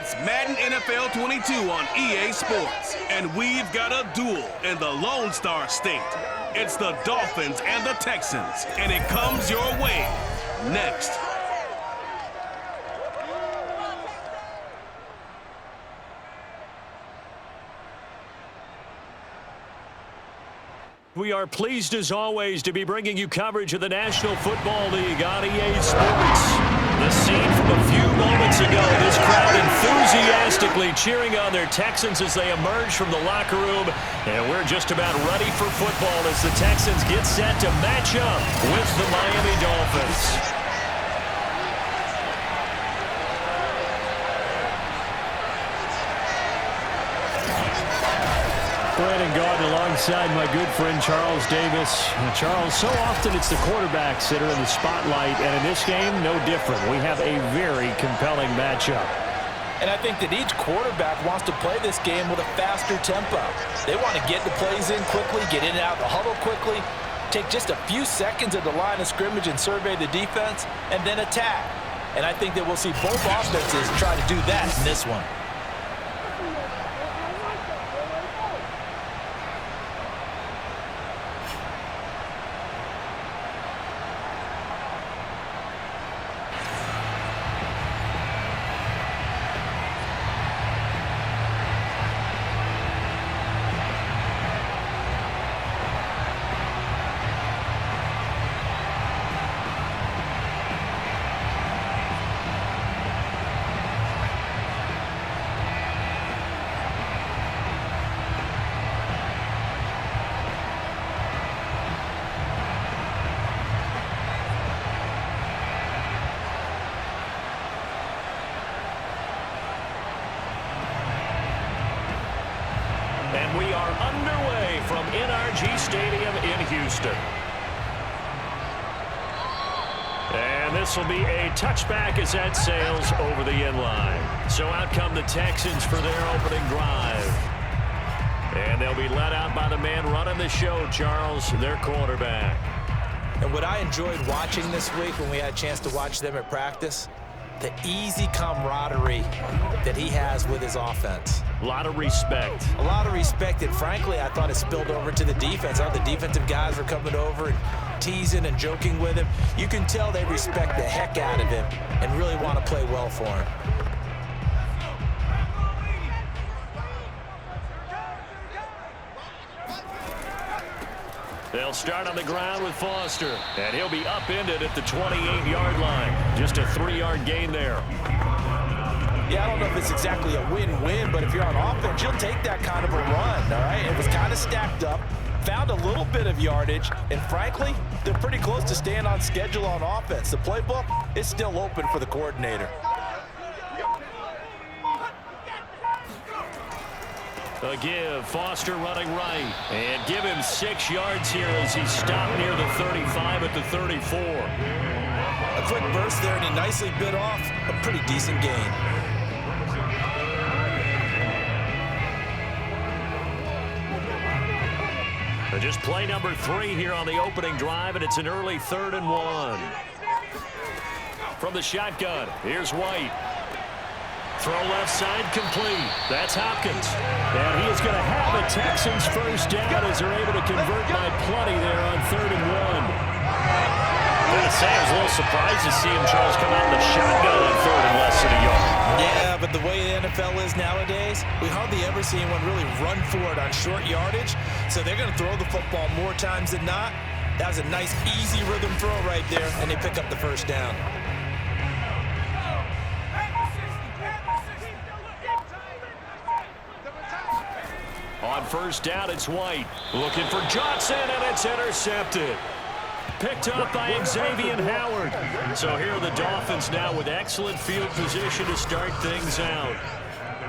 It's Madden NFL 22 on EA Sports. And we've got a duel in the Lone Star State. It's the Dolphins and the Texans. And it comes your way next. We are pleased as always to be bringing you coverage of the National Football League on EA Sports. The scene from a few moments ago, this crowd enthusiastically cheering on their Texans as they emerge from the locker room. And we're just about ready for football as the Texans get set to match up with the Miami Dolphins. Brandon Gordon alongside my good friend Charles Davis. Charles, so often it's the quarterbacks that are in the spotlight, and in this game, no different. We have a very compelling matchup. And I think that each quarterback wants to play this game with a faster tempo. They want to get the plays in quickly, get in and out of the huddle quickly, take just a few seconds at the line of scrimmage and survey the defense, and then attack. And I think that we'll see both offenses try to do that in this one. And we are underway from NRG Stadium in Houston. And this will be a touchback as that sails over the end line. So out come the Texans for their opening drive. And they'll be let out by the man running the show, Charles, their quarterback. And what I enjoyed watching this week when we had a chance to watch them at practice, the easy camaraderie that he has with his offense. A lot of respect. A lot of respect, and frankly, I thought it spilled over to the defense. All the defensive guys were coming over and teasing and joking with him. You can tell they respect the heck out of him and really want to play well for him. They'll start on the ground with Foster, and he'll be upended at the 28-yard line. Just a 3-yard gain there. Yeah, I don't know if it's exactly a win-win, but if you're on offense, you'll take that kind of a run, all right? It was kind of stacked up, found a little bit of yardage, and frankly, they're pretty close to staying on schedule on offense. The playbook is still open for the coordinator. A give, Foster running right, and give him 6 yards here as he stopped near the 35 at the 34. A quick burst there, and he nicely bit off a pretty decent gain. Just play number 3 here on the opening drive, and it's an early 3rd and 1. From the shotgun, here's White. Throw left side complete. That's Hopkins. And he is going to have a Texans first down as they're able to convert by plenty there on 3rd and 1. I'm going to say I was a little surprised to see him, Charles, come out in the shotgun on 3rd and less than a yard. Yeah, but the way the NFL is nowadays, we hardly ever see anyone really run for it on short yardage. So they're going to throw the football more times than not. That was a nice, easy rhythm throw right there, and they pick up the first down. On first down, it's White. Looking for Johnson, and it's intercepted. Picked up by Xavier Howard. So here are the Dolphins now with excellent field position to start things out.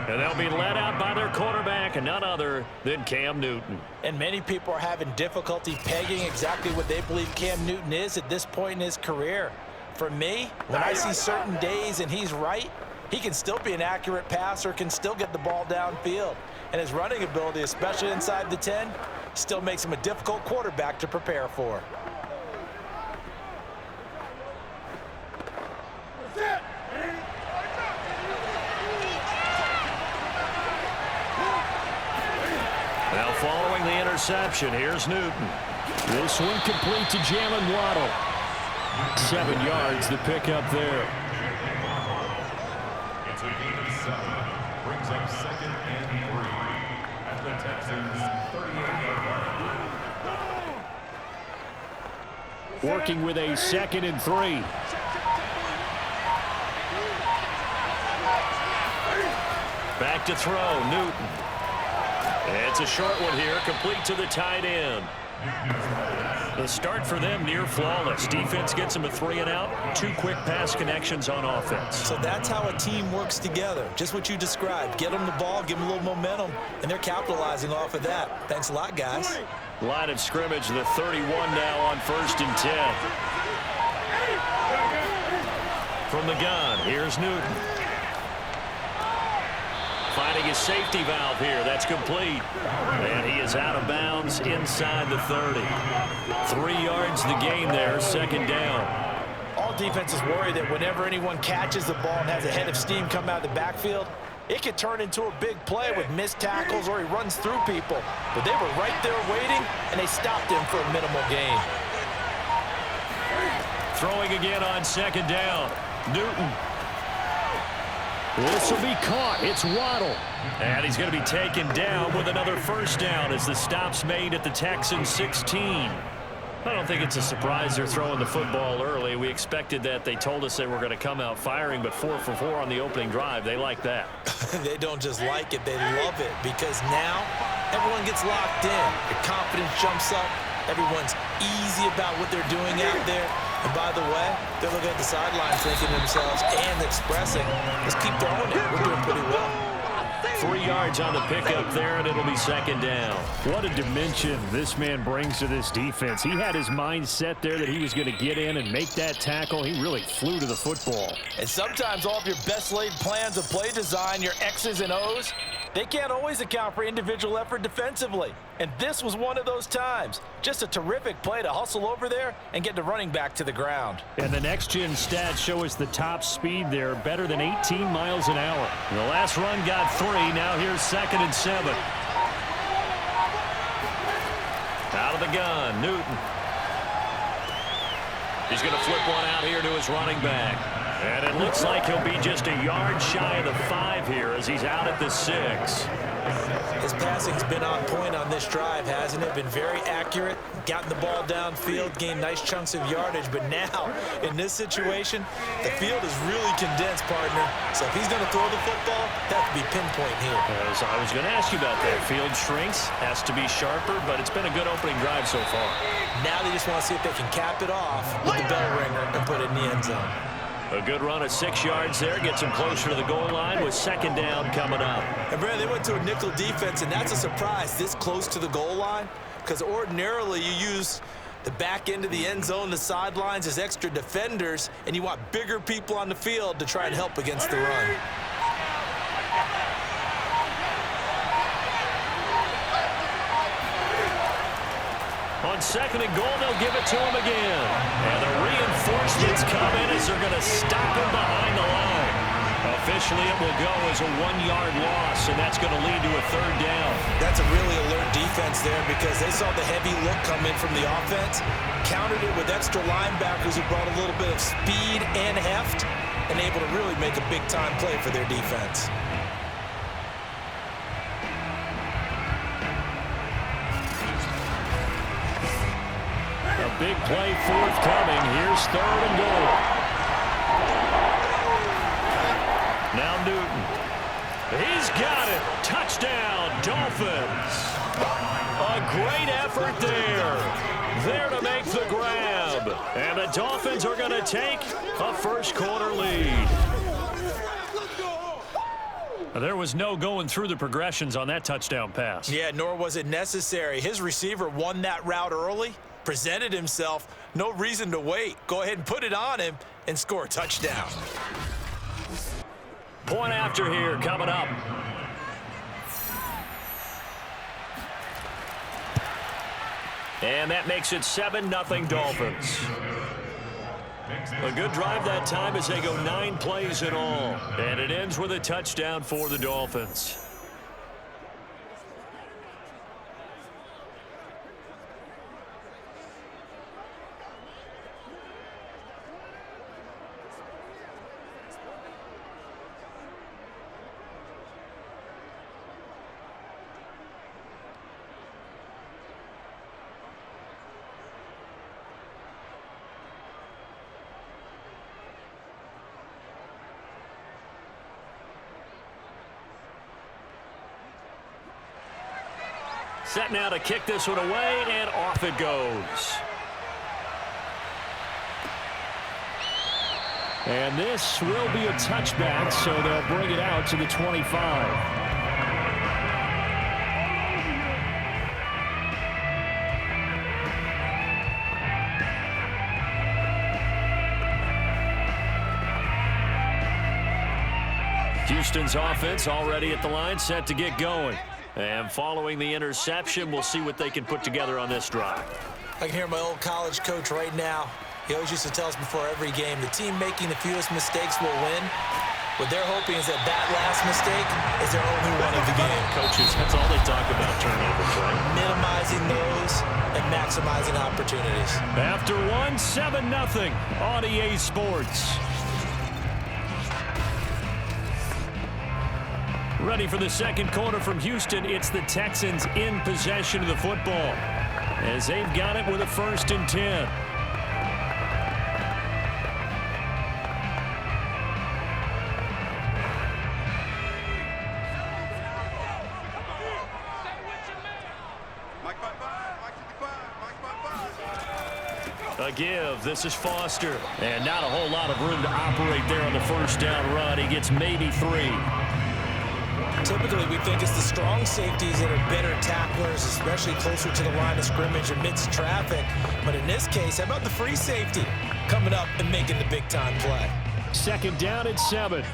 And they'll be led out by their quarterback, and none other than Cam Newton. And many people are having difficulty pegging exactly what they believe Cam Newton is at this point in his career. For me, when I see certain days and he's right, he can still be an accurate passer, can still get the ball downfield. And his running ability, especially inside the 10, still makes him a difficult quarterback to prepare for. reception. Here's Newton. This one complete to Jalen Waddle. 7 yards the pick up there. It's a gain of 7. Brings up 2nd and 3 at the Texans 38-yard line. Working with a 2nd and 3. Back to throw, Newton. It's a short one here, complete to the tight end. The start for them near flawless. Defense gets them a 3-and-out. 2 quick pass connections on offense. So that's how a team works together. Just what you described. Get them the ball, give them a little momentum, and they're capitalizing off of that. Thanks a lot, guys. Line of scrimmage, the 31 now on 1st and 10. From the gun, here's Newton. Finding his safety valve here. That's complete. And he is out of bounds inside the 30. 3 yards the gain there, 2nd down. All defenses worry that whenever anyone catches the ball and has a head of steam come out of the backfield, it could turn into a big play with missed tackles or he runs through people. But they were right there waiting, and they stopped him for a minimal gain. Throwing again on 2nd down. Newton. This will be caught. It's Waddle. And he's going to be taken down with another 1st down as the stop's made at the Texans 16. I don't think it's a surprise they're throwing the football early. We expected that. They told us they were going to come out firing, but 4 for 4 on the opening drive. They like that. They don't just like it, they love it, because now everyone gets locked in. The confidence jumps up. Everyone's easy about what they're doing out there. And by the way, they're looking at the sideline thinking to themselves and expressing, let's keep throwing it. We're doing pretty well. 3 yards on the pickup there, and it'll be 2nd down. What a dimension this man brings to this defense. He had his mind set there that he was going to get in and make that tackle. He really flew to the football. And sometimes all of your best laid plans of play design, your X's and O's, they can't always account for individual effort defensively. And this was one of those times. Just a terrific play to hustle over there and get the running back to the ground. And the next-gen stats show us the top speed there, better than 18 miles an hour. The last run got 3. Now here's 2nd and 7. Out of the gun, Newton. He's going to flip one out here to his running back. And it looks like he'll be just a yard shy of the 5 here as he's out at the 6. His passing's been on point on this drive, hasn't it? Been very accurate, gotten the ball downfield, gained nice chunks of yardage. But now, in this situation, the field is really condensed, partner. So if he's going to throw the football, that could be pinpoint here. As I was going to ask you about that. Field shrinks, has to be sharper, but it's been a good opening drive so far. Now they just want to see if they can cap it off with the bell ringer and put it in the end zone. A good run of 6 yards there. Gets them closer to the goal line with 2nd down coming up. And, Brad, they went to a nickel defense, and that's a surprise this close to the goal line, because ordinarily you use the back end of the end zone, the sidelines as extra defenders, and you want bigger people on the field to try and help against the run. On 2nd and goal, they'll give it to him again. And the reinforcements come in as they're going to stop him behind the line. Officially, it will go as a 1-yard loss, and that's going to lead to a 3rd down. That's a really alert defense there because they saw the heavy look come in from the offense, countered it with extra linebackers who brought a little bit of speed and heft, and able to really make a big-time play for their defense. A big play forthcoming. Here's 3rd and goal. Now Newton. He's got it. Touchdown, Dolphins. A great effort there. There to make the grab. And the Dolphins are going to take a 1st quarter lead. There was no going through the progressions on that touchdown pass. Yeah, nor was it necessary. His receiver won that route early, presented himself, no reason to wait. Go ahead and put it on him and score a touchdown. Point after here coming up. And that makes it 7-0 Dolphins. A good drive that time as they go 9 plays in all. And it ends with a touchdown for the Dolphins. Set now to kick this one away, and off it goes. And this will be a touchback, so they'll bring it out to the 25. Houston's offense already at the line, set to get going. And following the interception, we'll see what they can put together on this drive. I can hear my old college coach right now. He always used to tell us before every game, the team making the fewest mistakes will win. What they're hoping is that last mistake is their only one of the game. Coaches, that's all they talk about, turnovers, right? Minimizing those and maximizing opportunities. After one, 7-0 on EA Sports. Ready for the second quarter from Houston. It's the Texans in possession of the football as they've got it with a 1st and 10. A give. This is Foster. And not a whole lot of room to operate there on the first down run. He gets maybe 3. Typically, we think it's the strong safeties that are better tacklers, especially closer to the line of scrimmage amidst traffic. But in this case, how about the free safety coming up and making the big-time play? 2nd down and 7.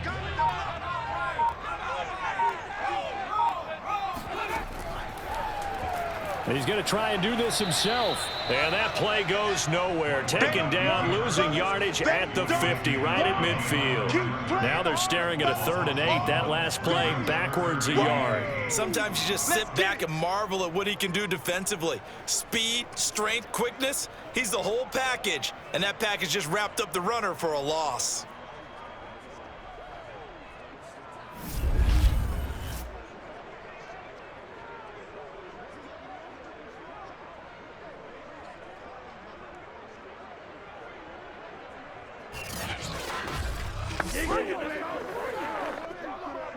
He's going to try and do this himself. And that play goes nowhere. Taken down, losing yardage at the 50, right at midfield. Now they're staring at a 3rd and 8. That last play backwards a yard. Sometimes you just sit back and marvel at what he can do defensively. Speed, strength, quickness, he's the whole package. And that package just wrapped up the runner for a loss.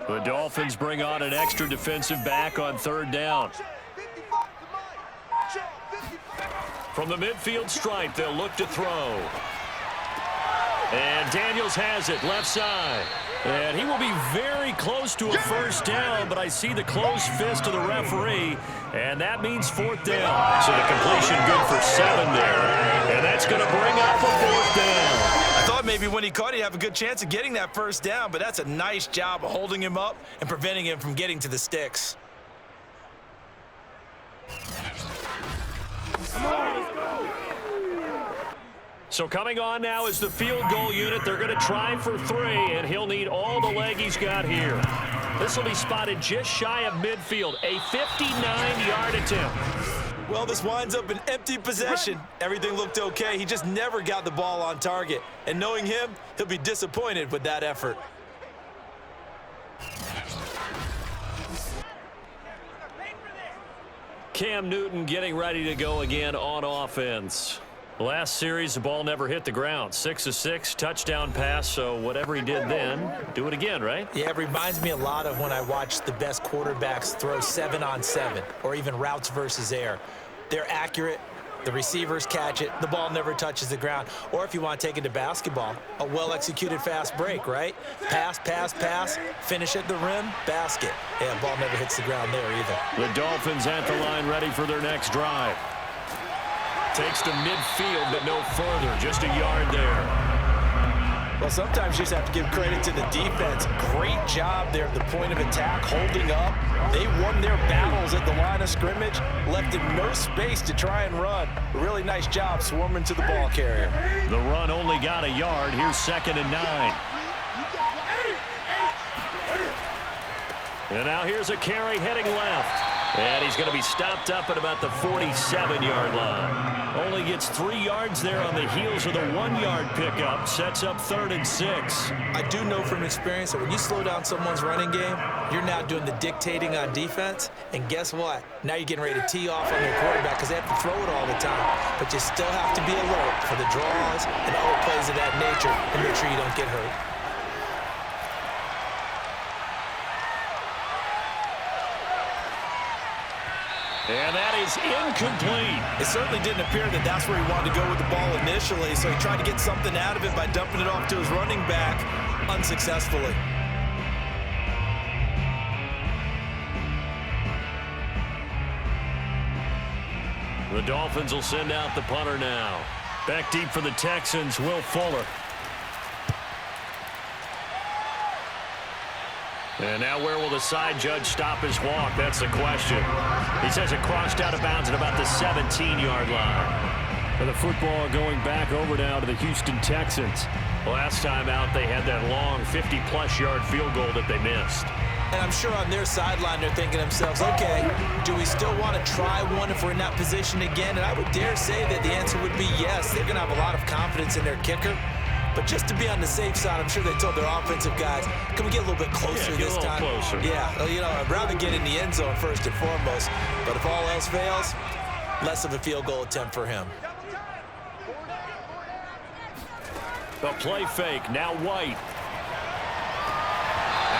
The Dolphins bring on an extra defensive back on 3rd down. From the midfield stripe, they'll look to throw. And Daniels has it, left side. And he will be very close to a 1st down, but I see the closed fist of the referee, and that means 4th down. So the completion good for 7 there, and that's going to bring up a 4th down. I thought maybe when he caught it, he'd have a good chance of getting that 1st down, but that's a nice job of holding him up and preventing him from getting to the sticks. So coming on now is the field goal unit. They're going to try for 3, and he'll need all the leg he's got here. This will be spotted just shy of midfield, a 59-yard attempt. Well, this winds up an empty possession. Everything looked okay. He just never got the ball on target. And knowing him, he'll be disappointed with that effort. Cam Newton getting ready to go again on offense. Last series, the ball never hit the ground. 6 of 6, touchdown pass, so whatever he did then, do it again, right? Yeah, it reminds me a lot of when I watched the best quarterbacks throw 7-on-7 or even routes versus air. They're accurate. The receivers catch it. The ball never touches the ground. Or if you want to take it to basketball, a well-executed fast break, right? Pass, pass, pass, finish at the rim, basket. Yeah, the ball never hits the ground there either. The Dolphins at the line ready for their next drive. Takes to midfield, but no further. Just a yard there. Well, sometimes you just have to give credit to the defense. Great job there at the point of attack, holding up. They won their battles at the line of scrimmage, left him no space to try and run. Really nice job swarming to the ball carrier. The run only got a yard. Here's 2nd and 9. And now here's a carry heading left. And he's going to be stopped up at about the 47-yard line. Only gets 3 yards there on the heels of the 1-yard pickup. Sets up 3rd and 6. I do know from experience that when you slow down someone's running game, you're now doing the dictating on defense. And guess what? Now you're getting ready to tee off on your quarterback because they have to throw it all the time. But you still have to be alert for the draws and all plays of that nature and make sure you don't get hurt. And that is incomplete. It certainly didn't appear that that's where he wanted to go with the ball initially, so he tried to get something out of it by dumping it off to his running back unsuccessfully. The Dolphins will send out the punter now. Back deep for the Texans, Will Fuller. And now where will the side judge stop his walk? That's the question. He says it crossed out of bounds at about the 17-yard line. And the football going back over now to the Houston Texans. Last time out, they had that long 50-plus yard field goal that they missed. And I'm sure on their sideline they're thinking to themselves, okay, do we still want to try one if we're in that position again? And I would dare say that the answer would be yes. They're going to have a lot of confidence in their kicker. But just to be on the safe side, I'm sure they told their offensive guys, can we get a little bit closer this time? Closer. Yeah, you know, I'd rather get in the end zone first and foremost. But if all else fails, less of a field goal attempt for him. The play fake, now White.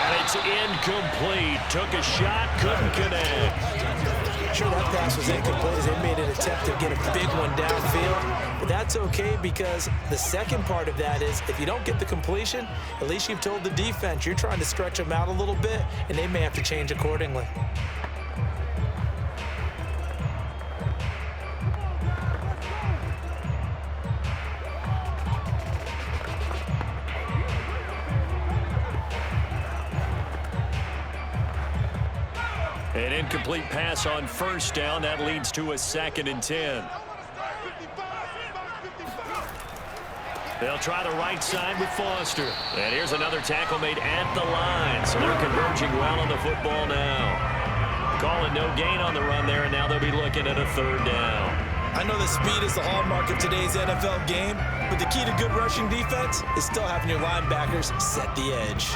And it's incomplete. Took a shot, couldn't connect. Sure, that pass was incomplete as they made an attempt to get a big one downfield. But that's okay because the second part of that is if you don't get the completion, at least you've told the defense you're trying to stretch them out a little bit, and they may have to change accordingly. An incomplete pass on first down. That leads to a 2nd and 10. They'll try the right side with Foster. And here's another tackle made at the line. So they're converging well on the football now. Calling no gain on the run there, and now they'll be looking at a 3rd down. I know that speed is the hallmark of today's NFL game, but the key to good rushing defense is still having your linebackers set the edge.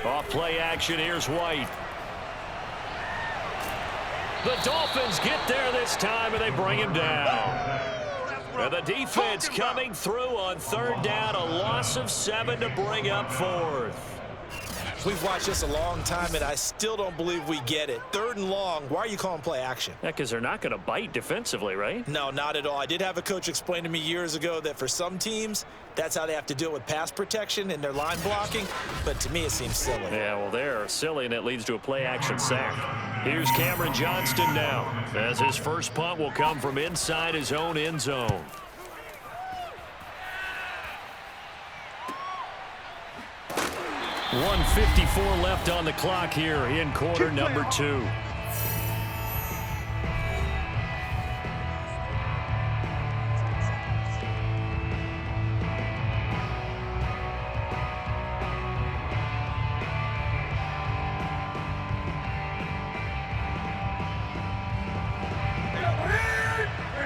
Off play action, here's White. The Dolphins get there this time, and they bring him down. And the defense coming through on 3rd down, a loss of 7 to bring up 4th. We've watched this a long time, and I still don't believe we get it. 3rd and long, why are you calling play action? Yeah, because they're not going to bite defensively, right? No, not at all. I did have a coach explain to me years ago that for some teams, that's how they have to deal with pass protection and their line blocking, but to me it seems silly. Yeah, well, they're silly, and it leads to a play-action sack. Here's Cameron Johnston now, as his first punt will come from inside his own end zone. .154 left on the clock here in quarter number 2.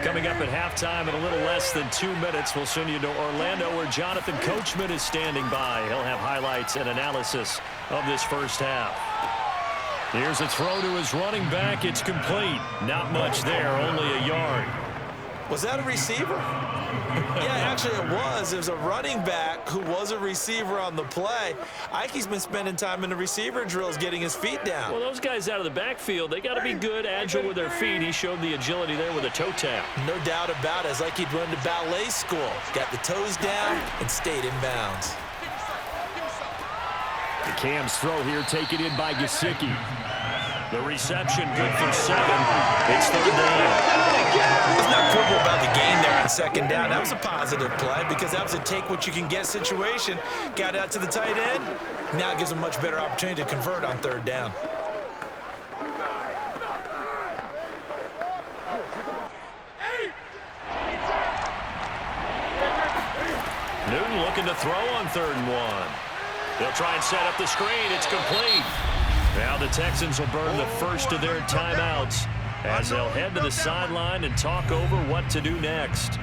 Coming up at halftime in a little less than 2 minutes, we'll send you to Orlando where Jonathan Coachman is standing by. He'll have highlights and analysis of this first half. Here's a throw to his running back. It's complete. Not much there, only a yard. Was that a receiver? Yeah, actually it was. There's a running back who was a receiver on the play. Ike's been spending time in the receiver drills getting his feet down. Well, those guys out of the backfield, they got to be good, agile with their feet. He showed the agility there with a toe tap. No doubt about it. It's like he'd run to ballet school. Got the toes down and stayed in bounds. The Cam's throw here taken in by Gesicki. The reception good for 7. It's 3rd down. It's not quibble about the gain there on 2nd down. That was a positive play because that was a take-what-you-can-get situation. Got out to the tight end. Now it gives them a much better opportunity to convert on 3rd down. Newton looking to throw on 3rd and 1. They'll try and set up the screen. It's complete. Now the Texans will burn the first of their timeouts as they'll head to the sideline and talk over what to do next.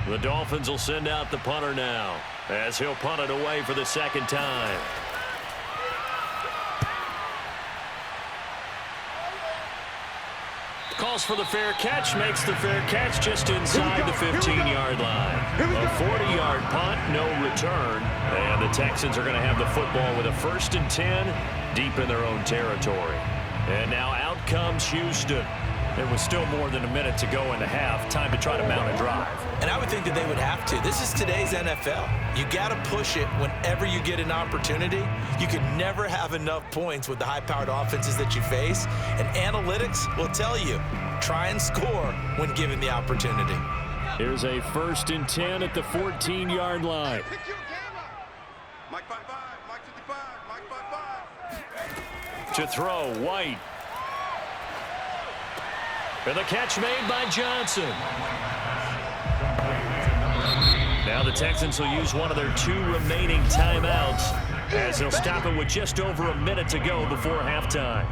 The Dolphins will send out the punter now as he'll punt it away for the 2nd time. calls for the fair catch, makes the fair catch just inside the 15-yard line. A 40-yard punt, no return. And the Texans are going to have the football with a 1st and 10 deep in their own territory. And now out comes Houston. There was still more than a minute to go in the half. Time to try to mount a drive. And I would think that they would have to. This is today's NFL. You got to push it whenever you get an opportunity. You can never have enough points with the high-powered offenses that you face. And analytics will tell you, try and score when given the opportunity. Here's a 1st and 10 at the 14-yard line. To throw, White. And the catch made by Johnson. Now the Texans will use one of their 2 remaining timeouts as they'll stop it with just over a minute to go before halftime.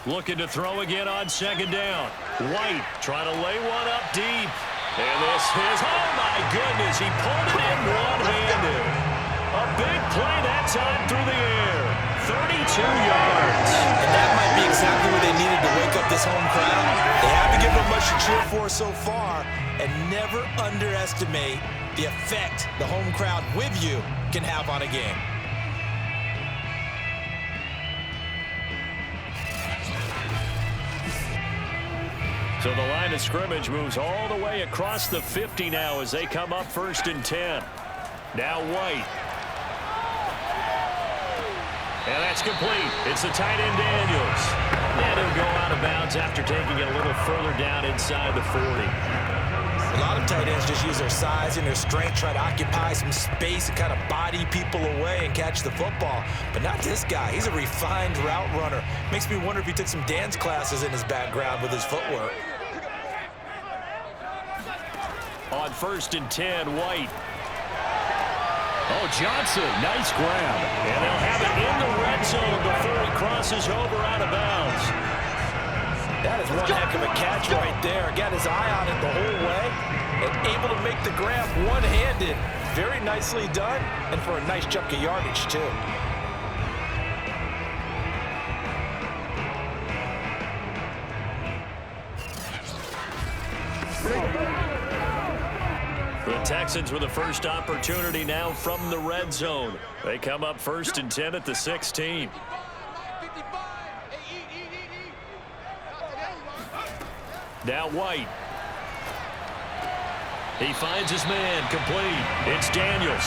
Looking to throw again on 2nd down. White trying to lay one up deep. And this is, oh my goodness, he pulled it in one-handed. A big play that time through the air. 32 yards. And that might be exactly what they needed to wake up this home crowd. They haven't given them much to cheer for so far. And never underestimate the effect the home crowd with you can have on a game. So the line of scrimmage moves all the way across the 50 now as they come up 1st and 10. Now White. And that's complete. It's the tight end Daniels. And he'll go out of bounds after taking it a little further down inside the 40. A lot of tight ends just use their size and their strength, try to occupy some space and kind of body people away and catch the football. But not this guy. He's a refined route runner. Makes me wonder if he took some dance classes in his background with his footwork. On 1st and 10, White. Oh, Johnson, nice grab. And they'll have it in the red zone before he crosses over out of bounds. That is one heck of a catch right there. Got his eye on it the whole way and able to make the grab one-handed. Very nicely done, and for a nice chunk of yardage, too. The Texans with the first opportunity now from the red zone. They come up 1st and 10 at the 16. Now White. He finds his man, complete. It's Daniels.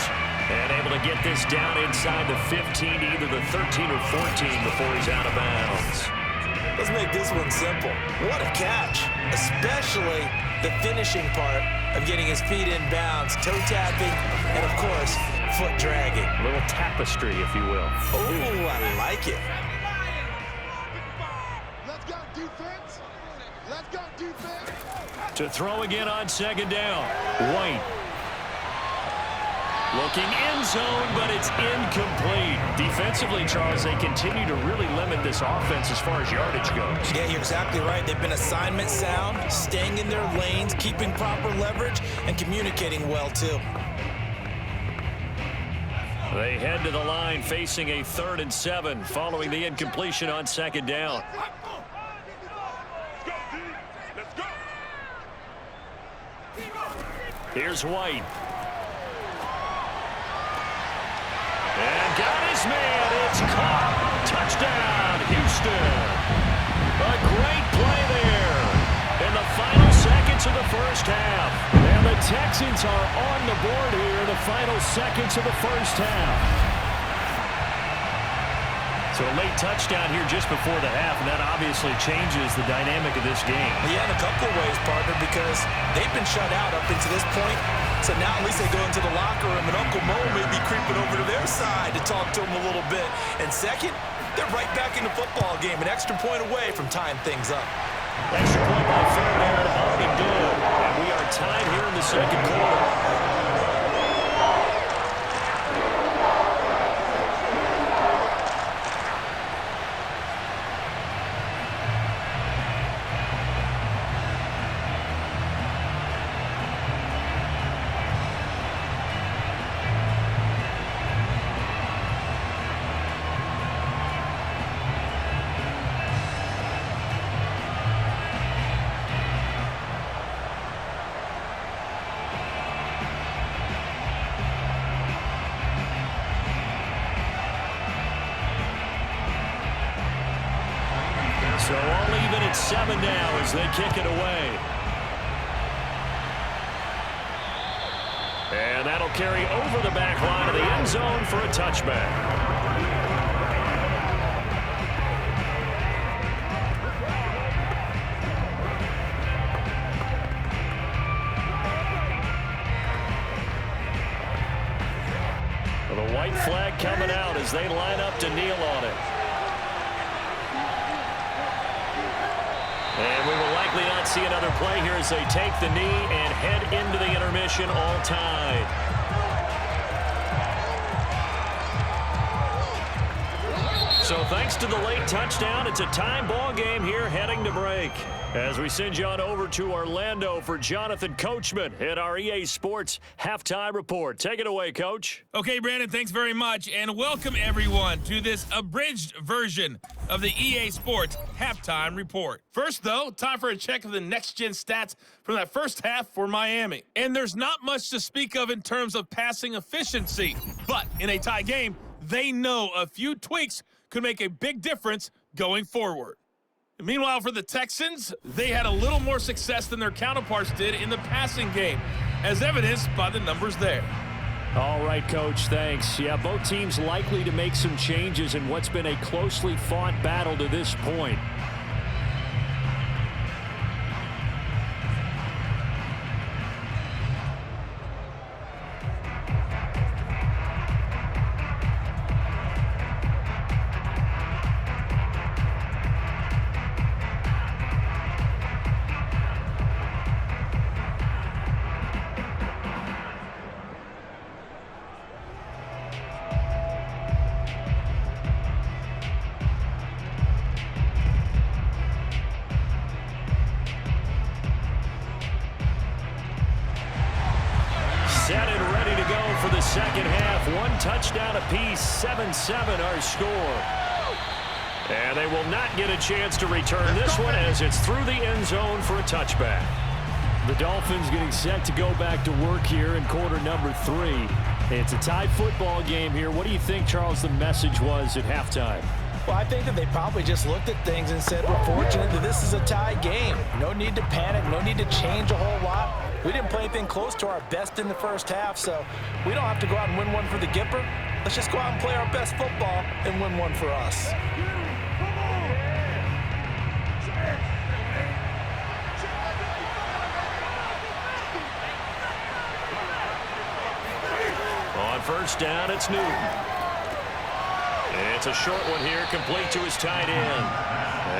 And able to get this down inside the 15, either the 13 or 14 before he's out of bounds. Let's make this one simple. What a catch, especially the finishing part of getting his feet in bounds, toe tapping, and of course, foot dragging. A little tapestry, if you will. Oh, I like it. Let's go defense. Let's go defense. To throw again on 2nd down. White. Looking in zone, but it's incomplete. Defensively, Charles, they continue to really limit this offense as far as yardage goes. Yeah, you're exactly right. They've been assignment sound, staying in their lanes, keeping proper leverage, and communicating well, too. They head to the line facing a 3rd and 7 following the incompletion on 2nd down. Here's White. And got his man. It's caught. Touchdown, Houston. A great play there in the final seconds of the first half. And the Texans are on the board here in the final seconds of the first half. So a late touchdown here just before the half, and that obviously changes the dynamic of this game. Yeah, in a couple of ways, partner, because they've been shut out up into this point. So now at least they go into the locker room, and Uncle Mo may be creeping over to their side to talk to him a little bit. And second, they're right back in the football game, an extra point away from tying things up. Extra point by Fairbairn, up and good. And we are tied here in the second quarter. 7 now as they kick it away. And that'll carry over the back line of the end zone for a touchback. The white flag coming out as they line up to kneel on it. And we will likely not see another play here as they take the knee and head into the intermission all tied. So thanks to the late touchdown, it's a time ball game here heading to break. As we send you on over to Orlando for Jonathan Coachman in our EA Sports Halftime Report. Take it away, Coach. Okay, Brandon, thanks very much, and welcome everyone to this abridged version of the EA Sports Halftime Report. First, though, time for a check of the next-gen stats from that first half for Miami. And there's not much to speak of in terms of passing efficiency, but in a tie game, they know a few tweaks could make a big difference going forward. Meanwhile, for the Texans, they had a little more success than their counterparts did in the passing game, as evidenced by the numbers there. All right, Coach, thanks. Yeah, both teams likely to make some changes in what's been a closely fought battle to this point. Set and ready to go for the second half. One touchdown apiece, 7-7 our score. And they will not get a chance to return this one as it's through the end zone for a touchback. The Dolphins getting set to go back to work here in quarter number 3. It's a tied football game here. What do you think, Charles, the message was at halftime? Well, I think that they probably just looked at things and said, we're fortunate that this is a tie game. No need to panic, no need to change a whole lot. We didn't play anything close to our best in the first half, so we don't have to go out and win one for the Gipper. Let's just go out and play our best football and win one for us. On first down, it's Newton. It's a short one here, complete to his tight end.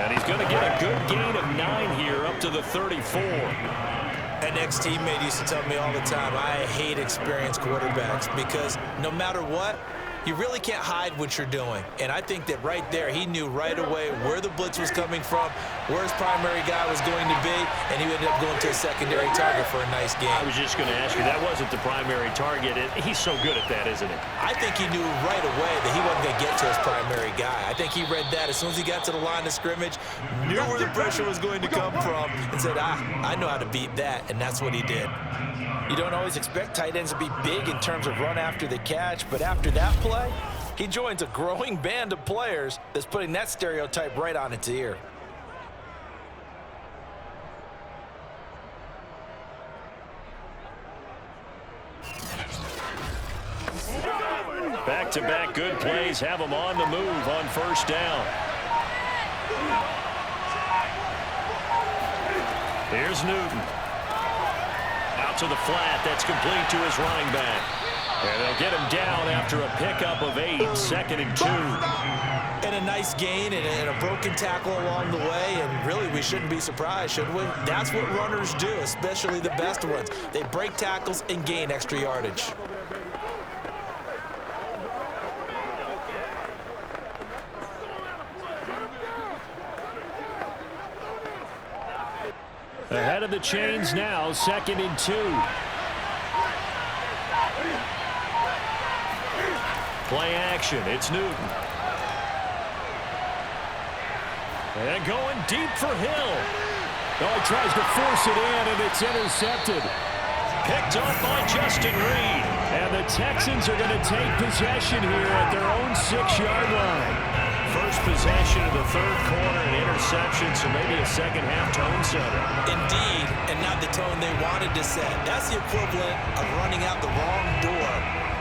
And he's going to get a good gain of 9 here, up to the 34. An ex-teammate used to tell me all the time, I hate experienced quarterbacks because no matter what, you really can't hide what you're doing. And I think that right there, he knew right away where the blitz was coming from, where his primary guy was going to be, and he ended up going to a secondary target for a nice game. I was just going to ask you, that wasn't the primary target. He's so good at that, isn't he? I think he knew right away that he wasn't going to get to his primary guy. I think he read that as soon as he got to the line of scrimmage, knew where the pressure was going to come from, and said, I know how to beat that, and that's what he did. You don't always expect tight ends to be big in terms of run after the catch, but after that play, he joins a growing band of players that's putting that stereotype right on its ear. Back-to-back good plays have them on the move on first down. Here's Newton. Out to the flat. That's complete to his running back. And they'll get him down after a pickup of 8, 2nd and 2. And a nice gain and a broken tackle along the way, and really we shouldn't be surprised, should we? That's what runners do, especially the best ones. They break tackles and gain extra yardage. Ahead of the chains now, 2nd and 2. Play action, it's Newton. And going deep for Hill. Oh, he tries to force it in, and it's intercepted. Picked up by Justin Reed. And the Texans are going to take possession here at their own 6-yard line. first possession of the third quarter, an interception, so maybe a second-half tone setter. Indeed, and not the tone they wanted to set. That's the equivalent of running out the wrong door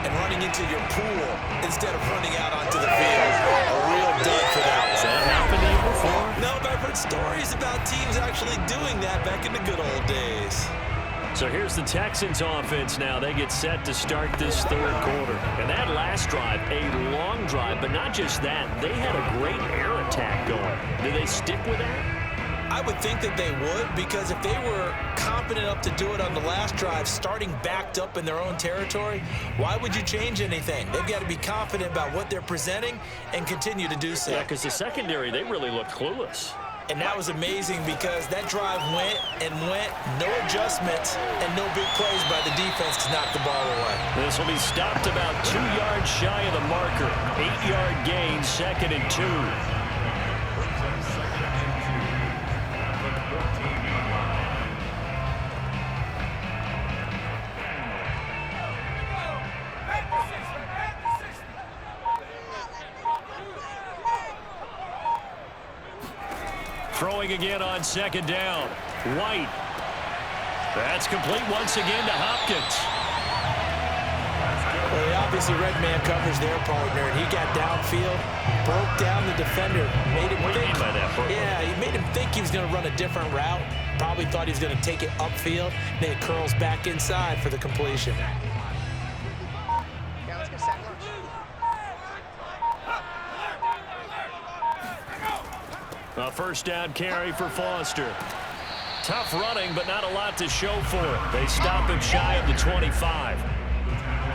and running into your pool instead of running out onto the field. A real dud for that one. Has that happened to you before? No, but I've heard stories about teams actually doing that back in the good old days. So here's the Texans offense now. They get set to start this third quarter. And that last drive, a long drive, but not just that. They had a great air attack going. Do they stick with that? I would think that they would, because if they were confident enough to do it on the last drive, starting backed up in their own territory, why would you change anything? They've got to be confident about what they're presenting and continue to do so. Yeah, because the secondary, they really looked clueless. And that was amazing because that drive went and went, no adjustments, and no big plays by the defense to knock the ball away. This will be stopped about 2 yards shy of the marker. 8-yard gain, 2nd and 2. Throwing again on 2nd down. White. That's complete once again to Hopkins. Well, the obviously red man covers their partner, and he got downfield, broke down the defender, made him What do you mean by that? Yeah, he made him think he was going to run a different route. Probably thought he was going to take it upfield. Then it curls back inside for the completion. A first down carry for Foster. Tough running, but not a lot to show for it. They stop him shy of the 25.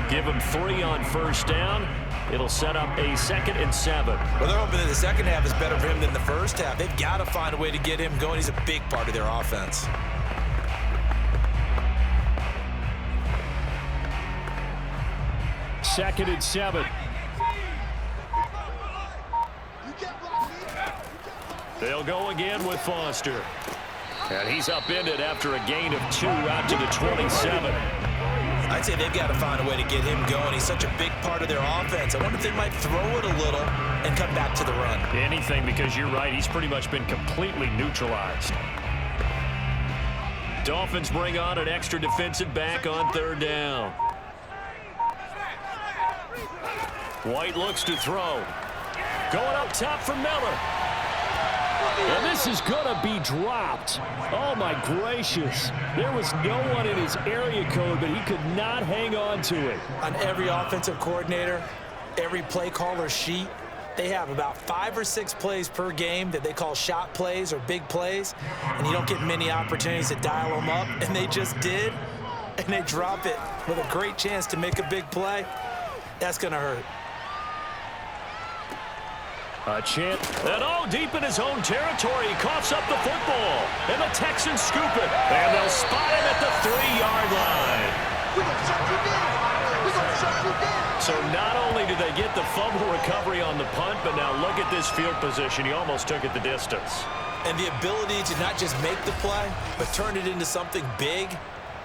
Give him 3 on first down. It'll set up a 2nd and 7. Well, they're hoping that the second half is better for him than the first half. They've got to find a way to get him going. He's a big part of their offense. Second and 7. They'll go again with Foster. And he's upended after a gain of 2 out to the 27. I'd say they've got to find a way to get him going. He's such a big part of their offense. I wonder if they might throw it a little and come back to the run. Anything, because you're right. He's pretty much been completely neutralized. Dolphins bring on an extra defensive back on 3rd down. White looks to throw. Going up top for Miller. And this is going to be dropped. Oh, my gracious. There was no one in his area code, but he could not hang on to it. On every offensive coordinator, every play caller sheet, they have about 5 or 6 plays per game that they call shot plays or big plays, and you don't get many opportunities to dial them up, and they just did, and they drop it with a great chance to make a big play. That's going to hurt. A chance. And deep in his own territory. He coughs up the football. And the Texans scoop it. And they'll spot him at the 3-yard line. We're going to shut you down. We're going to shut you down. So not only do they get the fumble recovery on the punt, but now look at this field position. He almost took it the distance. And the ability to not just make the play, but turn it into something big,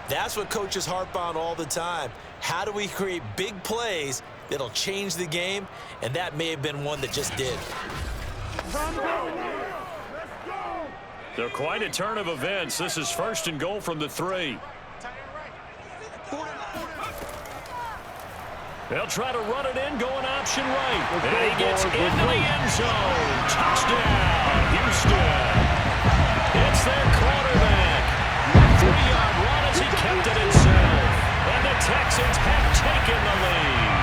that's what coaches harp on all the time. How do we create big plays that'll change the game? And that may have been one that just did. They're quite a turn of events. This is 1st and goal from the 3. They'll try to run it in, going option right. And he gets into the end zone. Touchdown, Houston. It's their quarterback. 3-yard run as he kept it himself. And the Texans have taken the lead.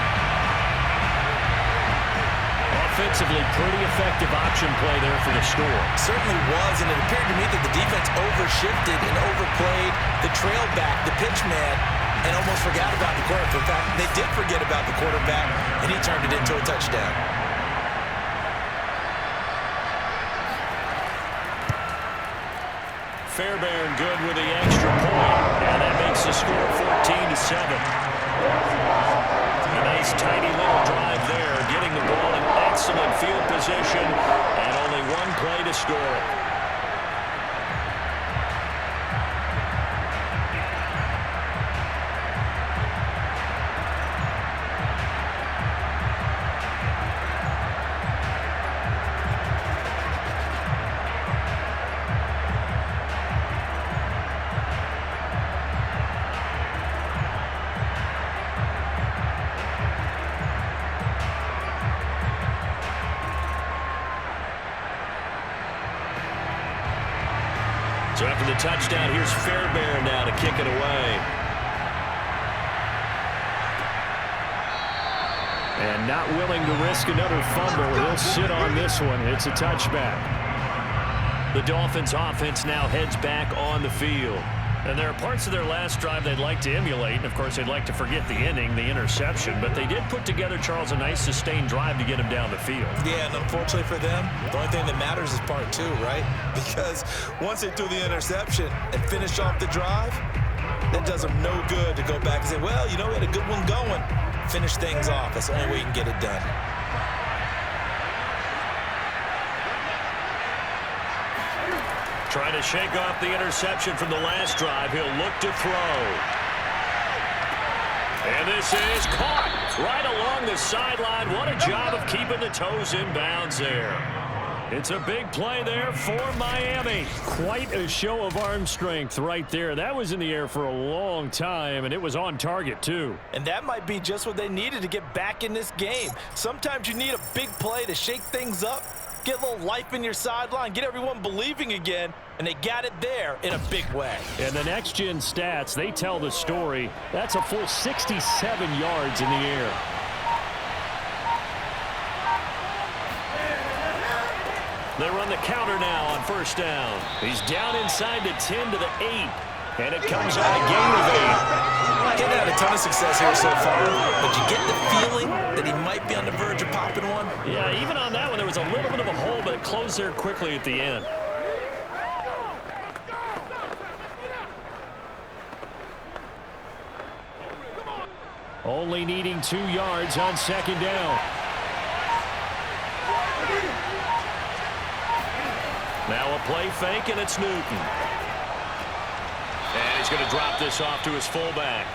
Offensively, pretty effective option play there for the score. Certainly was, and it appeared to me that the defense overshifted and overplayed the trail back, the pitch man, and almost forgot about the quarterback. In fact, they did forget about the quarterback, and he turned it into a touchdown. Fairbairn good with the extra point, and that makes the score 14-7. A nice tidy little drive there, getting the ball in excellent field position, and only 1 play to score it. the touchdown. Here's Fairbairn now to kick it away. And not willing to risk another fumble. He'll sit on this one. It's a touchback. The Dolphins offense now heads back on the field. And there are parts of their last drive they'd like to emulate. And, of course, they'd like to forget the inning, the interception. But they did put together, Charles, a nice sustained drive to get him down the field. Yeah, and unfortunately for them, the only thing that matters is part two, right? Because once they threw the interception and finished off the drive, that does them no good to go back and say, well, you know, we had a good one going. Finish things off. That's the only way you can get it done. Trying to shake off the interception from the last drive. He'll look to throw. And this is caught right along the sideline. What a job of keeping the toes in bounds there. It's a big play there for Miami. Quite a show of arm strength right there. That was in the air for a long time, and it was on target, too. And that might be just what they needed to get back in this game. Sometimes you need a big play to shake things up, get a little life in your sideline, get everyone believing again, and they got it there in a big way. And the next-gen stats, they tell the story. That's a full 67 yards in the air. They run the counter now on first down. He's down inside the 10 to the 8. And it comes out a gain of 8. Getting had a ton of success here so far, but you get the feeling that he might be on the verge of popping one. Yeah, even on that one, there was a little bit of a hole, but it closed there quickly at the end. Only needing 2 yards on second down. Now a play fake, and it's Newton. And he's going to drop this off to his fullback.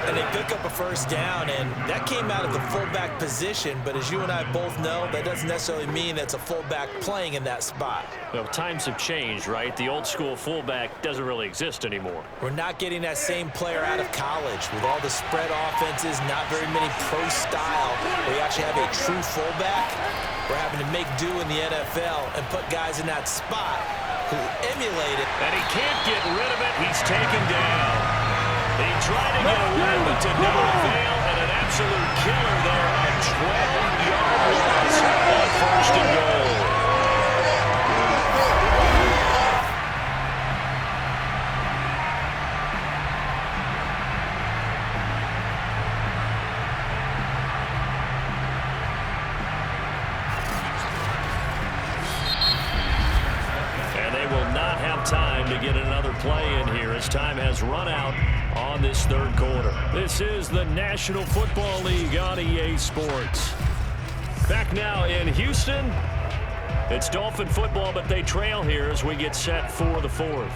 And they pick up a first down, and that came out of the fullback position, but as you and I both know, that doesn't necessarily mean it's a fullback playing in that spot. Well, times have changed, right? The old school fullback doesn't really exist anymore. We're not getting that same player out of college with all the spread offenses, not very many pro style, where you actually have a true fullback. We're having to make do in the NFL and put guys in that spot who emulate it. And he can't get rid of it. He's taken down. He tried to get away, but to no avail, and an absolute killer there. A 12-yard loss on first and goal. Time to get another play in here as time has run out on this third quarter. This is the National Football League on EA Sports. Back now in Houston. It's Dolphin football, but they trail here as we get set for the fourth.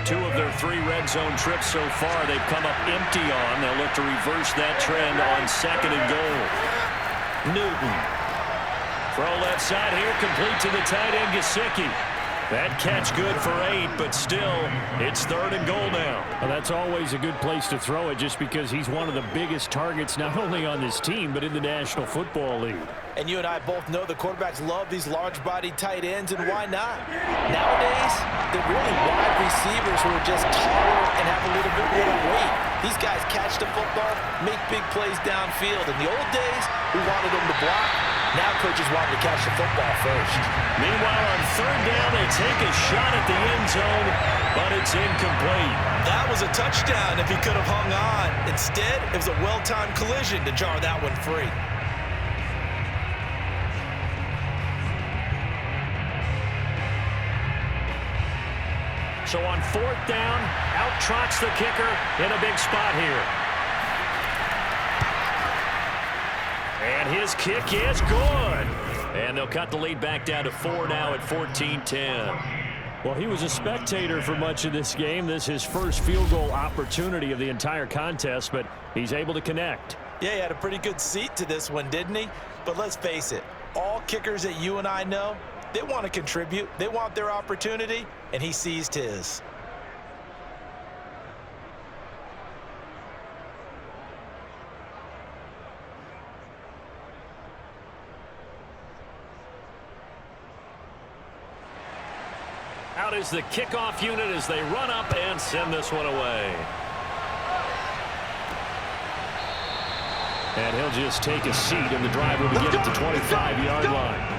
Two of their 3 red zone trips so far they've come up empty on. They'll look to reverse that trend on second and goal. Newton. Throw left side here, complete to the tight end, Gesicki. That catch good for 8, but still, it's third and goal now. Well, that's always a good place to throw it just because he's one of the biggest targets not only on this team but in the National Football League. And you and I both know the quarterbacks love these large-bodied tight ends, and why not? Nowadays, they're really wide receivers who are just taller and have a little bit more weight. These guys catch the football, make big plays downfield. In the old days, we wanted them to block. Now coaches want them to catch the football first. Meanwhile, on third down, they take a shot at the end zone, but it's incomplete. That was a touchdown if he could have hung on. Instead, it was a well-timed collision to jar that one free. So on fourth down, out trots the kicker in a big spot here. And his kick is good. And they'll cut the lead back down to 4 now at 14-10. Well, he was a spectator for much of this game. This is his first field goal opportunity of the entire contest, but he's able to connect. Yeah, he had a pretty good seat to this one, didn't he? But let's face it, all kickers that you and I know, they want to contribute. They want their opportunity, and he seized his. out as the kickoff unit as they run up and send this one away. And he'll just take a seat, and the drive will begin at the 25-yard line.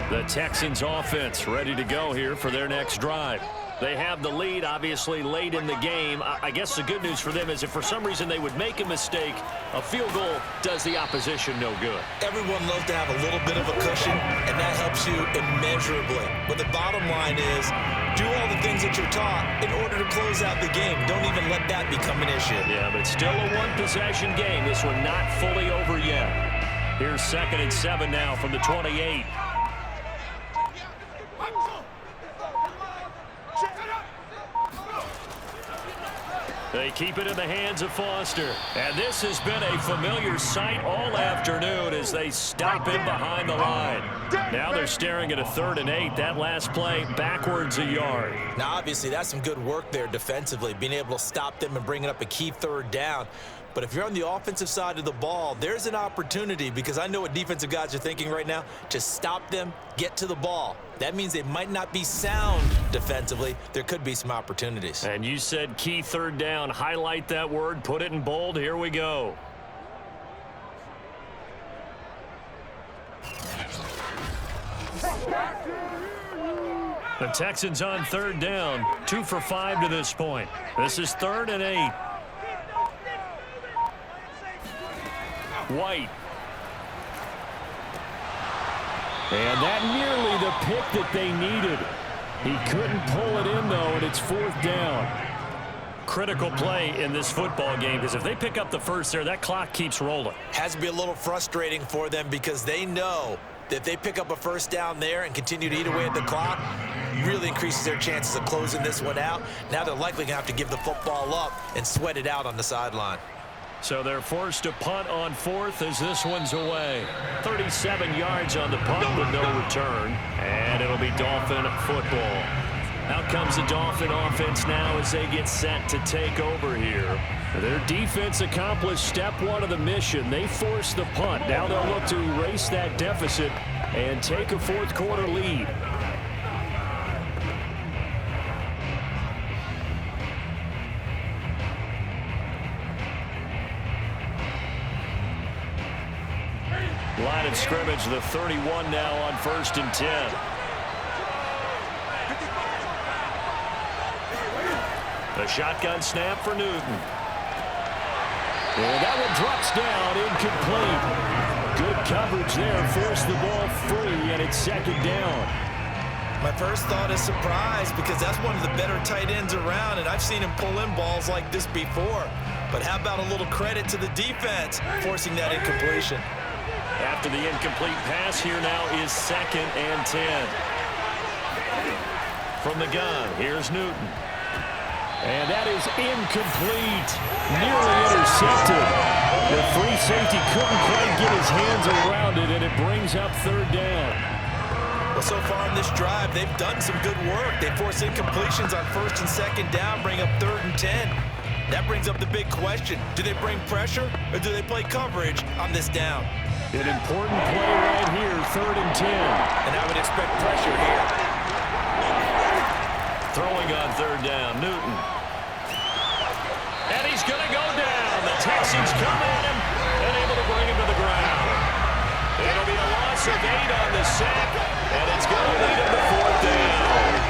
The Texans offense ready to go here for their next drive. They have the lead, obviously, late in the game. I guess the good news for them is if for some reason they would make a mistake, a field goal does the opposition no good. Everyone loves to have a little bit of a cushion, and that helps you immeasurably. But the bottom line is, do all the things that you're taught in order to close out the game. Don't even let that become an issue. Yeah, but it's still a one-possession game. This one not fully over yet. Here's 2nd and 7 now from the 28. They keep it in the hands of Foster. And this has been a familiar sight all afternoon as they stop him behind the line. Now they're staring at a 3rd and 8. That last play backwards a yard. Now, obviously, that's some good work there defensively, being able to stop them and bringing up a key 3rd down. But if you're on the offensive side of the ball, there's an opportunity, because I know what defensive guys are thinking right now, to stop them, get to the ball. That means they might not be sound defensively. There could be some opportunities. And you said key 3rd down. Highlight that word. Put it in bold. Here we go. The Texans on 3rd down. 2 for 5 to this point. This is 3rd and 8. White. And that nearly the pick that they needed. He couldn't pull it in, though, and it's 4th down. Critical play in this football game, because if they pick up the first there, that clock keeps rolling. Has to be a little frustrating for them, because they know that if they pick up a 1st down there and continue to eat away at the clock, really increases their chances of closing this one out. Now they're likely going to have to give the football up and sweat it out on the sideline. So they're forced to punt on 4th as this one's away. 37 yards on the punt with no return. And it'll be Dolphin football. Out comes the Dolphin offense now as they get set to take over here. Their defense accomplished step 1 of the mission. They forced the punt. Now they'll look to erase that deficit and take a 4th quarter lead. Line of scrimmage, the 31 now on 1st and 10. A shotgun snap for Newton. And that one drops down, incomplete. Good coverage there, forced the ball free, and it's 2nd down. My first thought is surprise, because that's one of the better tight ends around, and I've seen him pull in balls like this before. But how about a little credit to the defense forcing that incompletion? After the incomplete pass, here now is 2nd and 10. From the gun, here's Newton. And that is incomplete. Nearly intercepted. The free safety couldn't quite get his hands around it, and it brings up 3rd down. Well, so far in this drive, they've done some good work. They force incompletions on 1st and 2nd down, bring up 3rd and 10. That brings up the big question. Do they bring pressure, or do they play coverage on this down? An important play right here, 3rd and 10. And I would expect pressure here. Throwing on 3rd down, Newton. And he's going to go down. The Texans come at him and able to bring him to the ground. It'll be a loss of 8 on the sack, and it's going to lead him to 4th down.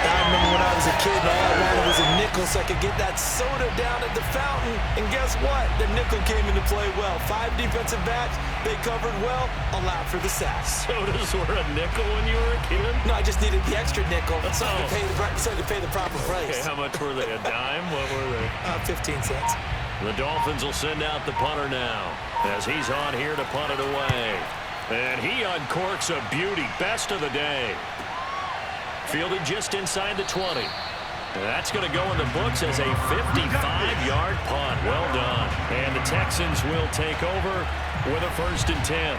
I remember when I was a kid, all I wanted was a nickel so I could get that soda down at the fountain. And guess what? The nickel came into play well. 5 defensive backs, they covered well, allowed for the sacks. Sodas were a nickel when you were a kid? No, I just needed the extra nickel so I could pay the proper price. Okay, how much were they? A dime? What were they? 15 cents. The Dolphins will send out the punter now as he's on here to punt it away. And he uncorks a beauty. Best of the day. Fielded just inside the 20. That's going to go in the books as a 55-yard punt. Well done. And the Texans will take over with a 1st and 10.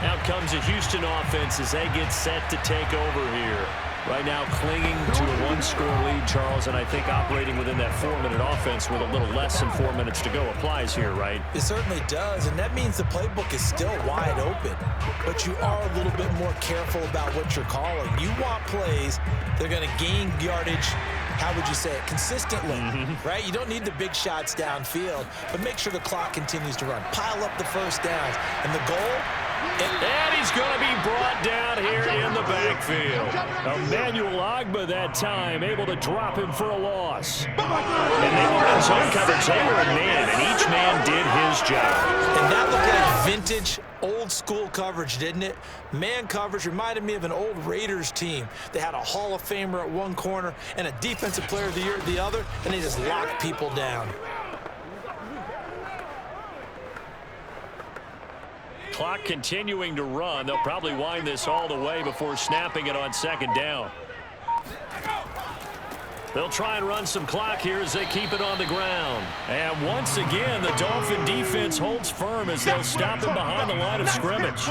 Out comes the Houston offense as they get set to take over here. Right now clinging to a 1-score lead, Charles, and I think operating within that 4-minute offense with a little less than 4 minutes to go applies here, right? It certainly does, and that means the playbook is still wide open. But you are a little bit more careful about what you're calling. You want plays that are going to gain yardage, how would you say it, consistently, right? You don't need the big shots downfield, but make sure the clock continues to run. Pile up the first downs, and the goal? And he's going to be brought down here in the backfield. Emmanuel Ogbah that time, able to drop him for a loss. And they were in zone coverage. They were a man, and each man did his job. And that looked like vintage, old-school coverage, didn't it? Man coverage reminded me of an old Raiders team. They had a Hall of Famer at one corner and a Defensive Player of the Year at the other, and they just locked people down. Clock continuing to run. They'll probably wind this all the way before snapping it on 2nd down. They'll try and run some clock here as they keep it on the ground. And once again, the Dolphin defense holds firm as they'll stop him behind the line of scrimmage.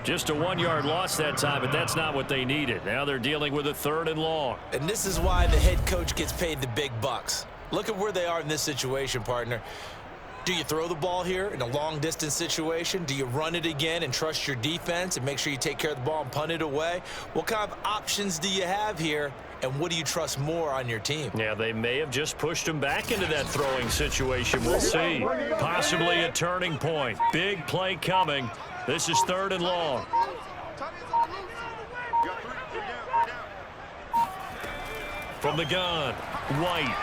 Just a 1-yard loss that time, but that's not what they needed. Now they're dealing with a 3rd and long. And this is why the head coach gets paid the big bucks. Look at where they are in this situation, partner. Do you throw the ball here in a long-distance situation? Do you run it again and trust your defense and make sure you take care of the ball and punt it away? What kind of options do you have here, and what do you trust more on your team? Yeah, they may have just pushed him back into that throwing situation. We'll see. Possibly a turning point. Big play coming. This is 3rd and long. From the gun, White.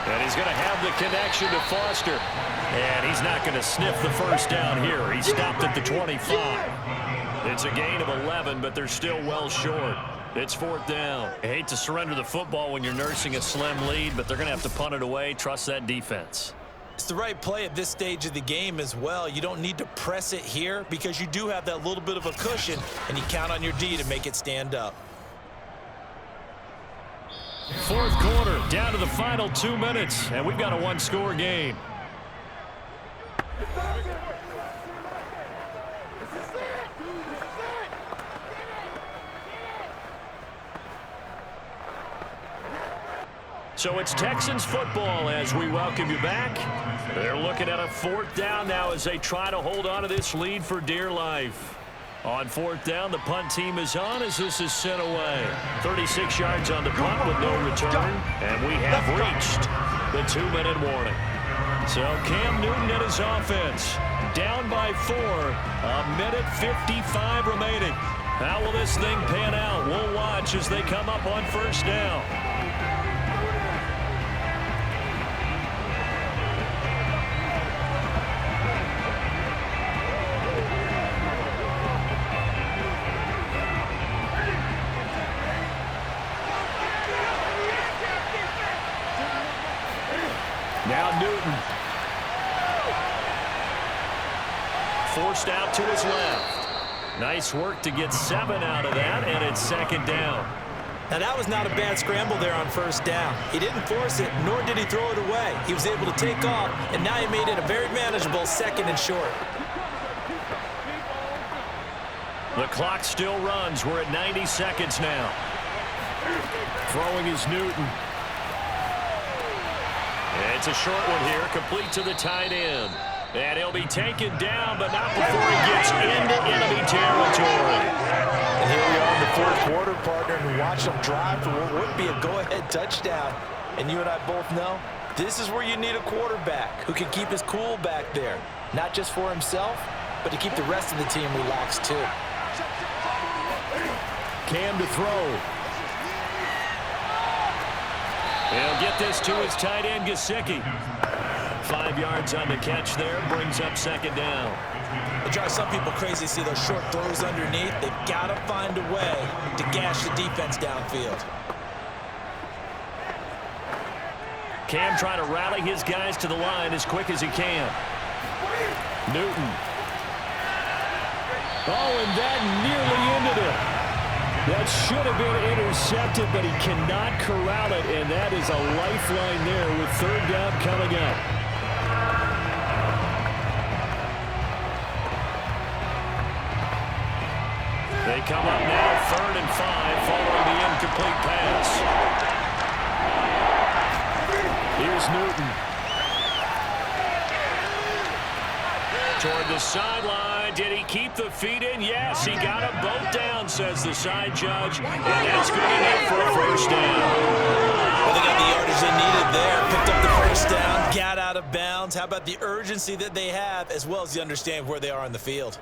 And he's going to have the connection to Foster. And he's not going to sniff the first down here. He stopped at the 25. It's a gain of 11, but they're still well short. It's 4th down. I hate to surrender the football when you're nursing a slim lead, but they're going to have to punt it away. Trust that defense. It's the right play at this stage of the game as well. You don't need to press it here because you do have that little bit of a cushion, and you count on your D to make it stand up. 4th quarter, down to the final 2 minutes, and we've got a 1-score game. So it's Texans football as we welcome you back. They're looking at a 4th down now as they try to hold on to this lead for dear life. On 4th down, the punt team is on as this is sent away. 36 yards on the punt with no return, and we have reached the 2-minute warning. So Cam Newton and his offense down by 4, a minute 55 remaining. How will this thing pan out? We'll watch as they come up on 1st down. Now Newton. Forced out to his left. Nice work to get 7 out of that, and it's 2nd down. Now that was not a bad scramble there on 1st down. He didn't force it, nor did he throw it away. He was able to take off, and now he made it a very manageable 2nd and short. The clock still runs. We're at 90 seconds now. Throwing is Newton. It's a short one here, complete to the tight end. And he'll be taken down, but not before he gets into enemy territory. And here we are in the 4th quarter, partner, and watch them drive for what would be a go-ahead touchdown. And you and I both know this is where you need a quarterback who can keep his cool back there, not just for himself, but to keep the rest of the team relaxed too. Cam to throw. He'll get this to his tight end, Gesicki. 5 yards on the catch there, brings up 2nd down. It drives some people crazy to see those short throws underneath. They've got to find a way to gash the defense downfield. Cam trying to rally his guys to the line as quick as he can. Newton. Oh, and that nearly ended it. That should have been intercepted, but he cannot corral it, and that is a lifeline there with third down coming up. They come up now, 3rd and 5, following the incomplete pass. Here's Newton. Toward the sideline. Did he keep the feet in? Yes, he got them both down, says the side judge. And that's good enough for a first down. Well, they got the yardage they needed there. Picked up the first down, got out of bounds. How about the urgency that they have, as well as the understanding where they are on the field?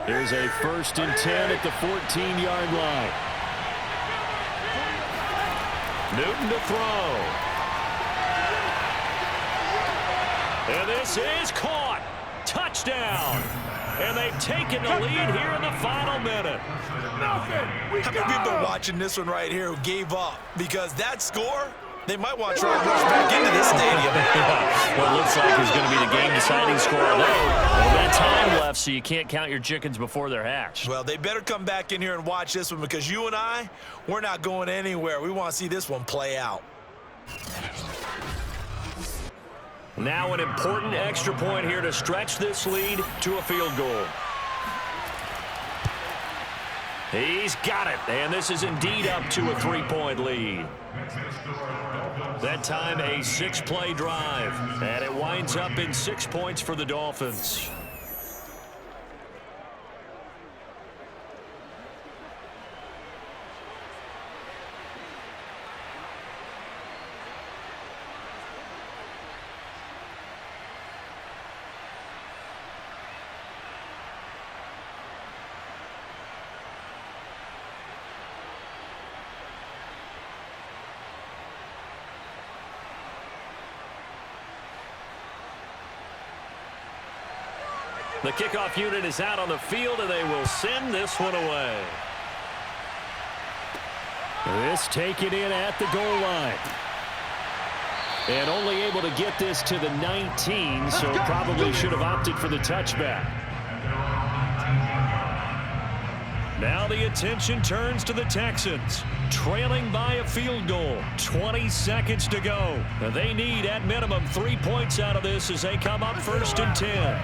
Here's a 1st and 10 at the 14-yard line. Newton to throw. And this is caught. Touchdown. And they've taken the lead here in the final minute. How many people watching this one right here who gave up? Because that score, they might want to try and rush back into this stadium. Well, it looks like it's going to be the game-deciding score, though. Well, that time left, so you can't count your chickens before they're hatched. Well, they better come back in here and watch this one, because you and I, we're not going anywhere. We want to see this one play out. Now an important extra point here to stretch this lead to a field goal. He's got it, and this is indeed up to a 3-point lead. That time a 6-play drive, and it winds up in 6 points for the Dolphins. The kickoff unit is out on the field, and they will send this one away. This taken in at the goal line. And only able to get this to the 19, so probably should have opted for the touchback. Now the attention turns to the Texans, trailing by a field goal. 20 seconds to go. They need, at minimum, 3 points out of this as they come up 1st and 10.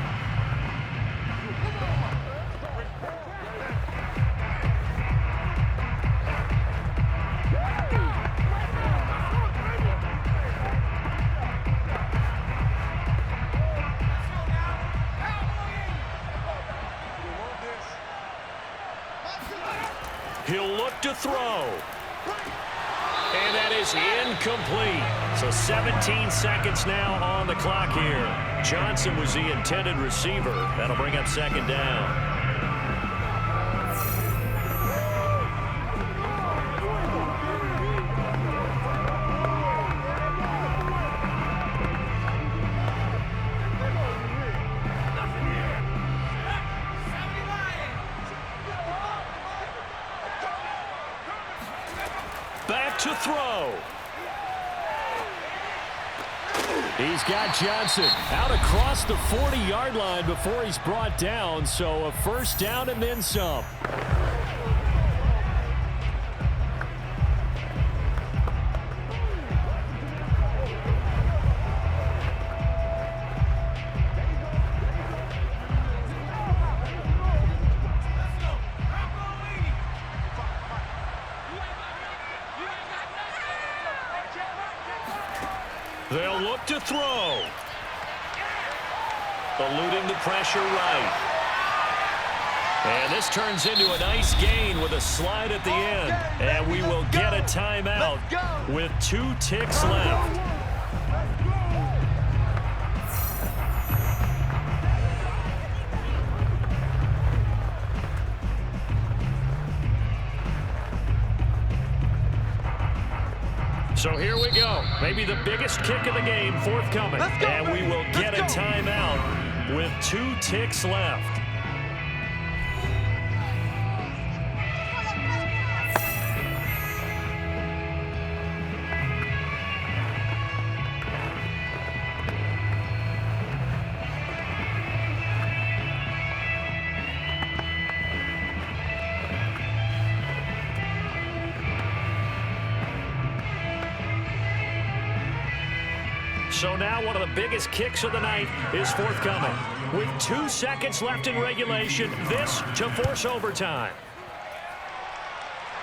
He'll look to throw. And that is incomplete. So 17 seconds now on the clock here. Johnson was the intended receiver. That'll bring up 2nd down. Back to throw. He's got Johnson out across the 40-yard line before he's brought down, so a 1st down and then some. They'll look to throw. Eluding the pressure right. And this turns into a nice gain with a slide at the end. And we will get a timeout with 2 ticks left. So here we go. Maybe the biggest kick of the game forthcoming. And we will get a timeout with 2 ticks left. So now one of the biggest kicks of the night is forthcoming. With 2 seconds left in regulation, this to force overtime.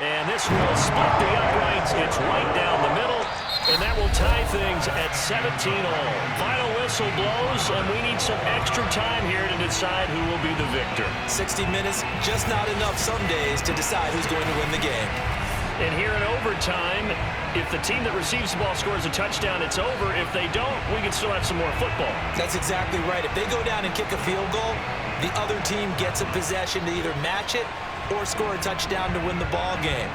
And this will split the uprights. It's right down the middle. And that will tie things at 17-all. Final whistle blows, and we need some extra time here to decide who will be the victor. 60 minutes, just not enough some days to decide who's going to win the game. And here in overtime, if the team that receives the ball scores a touchdown, it's over. If they don't, we can still have some more football. That's exactly right. If they go down and kick a field goal, the other team gets a possession to either match it or score a touchdown to win the ball game.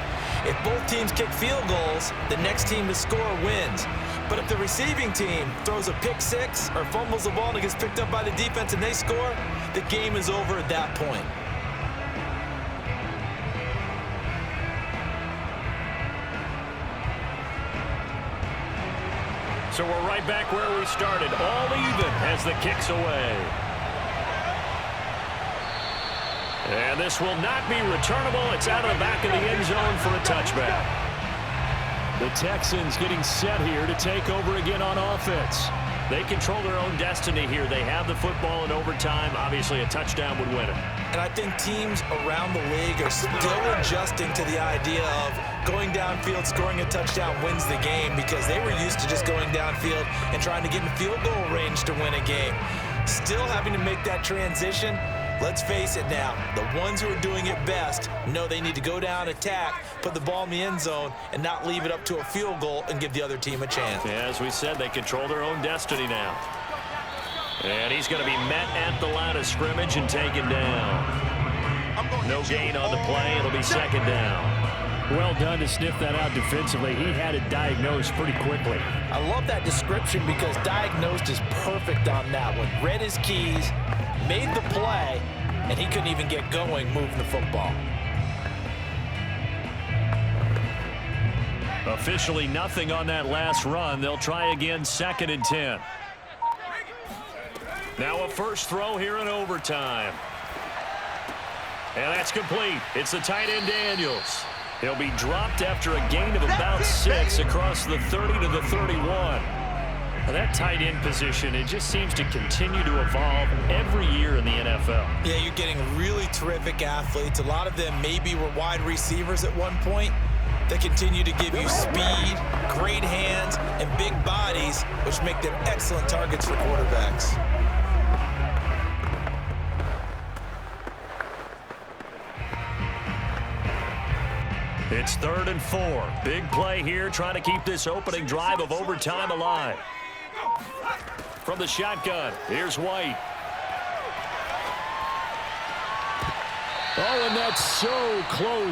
If both teams kick field goals, the next team to score wins. But if the receiving team throws a pick six or fumbles the ball and it gets picked up by the defense and they score, the game is over at that point. So we're right back where we started, all even as the kick's away. And this will not be returnable. It's out of the back of the end zone for a touchback. The Texans getting set here to take over again on offense. They control their own destiny here. They have the football in overtime. Obviously, a touchdown would win it. And I think teams around the league are still adjusting to the idea of going downfield, scoring a touchdown wins the game, because they were used to just going downfield and trying to get in field goal range to win a game. Still having to make that transition. Let's face it now, the ones who are doing it best know they need to go down, attack, put the ball in the end zone, and not leave it up to a field goal and give the other team a chance. Yeah, as we said, they control their own destiny now. And he's going to be met at the line of scrimmage and taken down. No gain on the play. It'll be second down. Well done to sniff that out defensively. He had it diagnosed pretty quickly. I love that description because diagnosed is perfect on that one. Read his keys, made the play, and he couldn't even get going moving the football. Officially nothing on that last run. They'll try again, 2nd and 10. Now a first throw here in overtime. And that's complete. It's the tight end Daniels. He'll be dropped after a gain of about 6 across the 30 to the 31. Now that tight end position, it just seems to continue to evolve every year in the NFL. Yeah, you're getting really terrific athletes. A lot of them maybe were wide receivers at one point. They continue to give you speed, great hands, and big bodies, which make them excellent targets for quarterbacks. It's 3rd and 4. Big play here, trying to keep this opening drive of overtime alive. From the shotgun, here's White. Oh, and that's so close.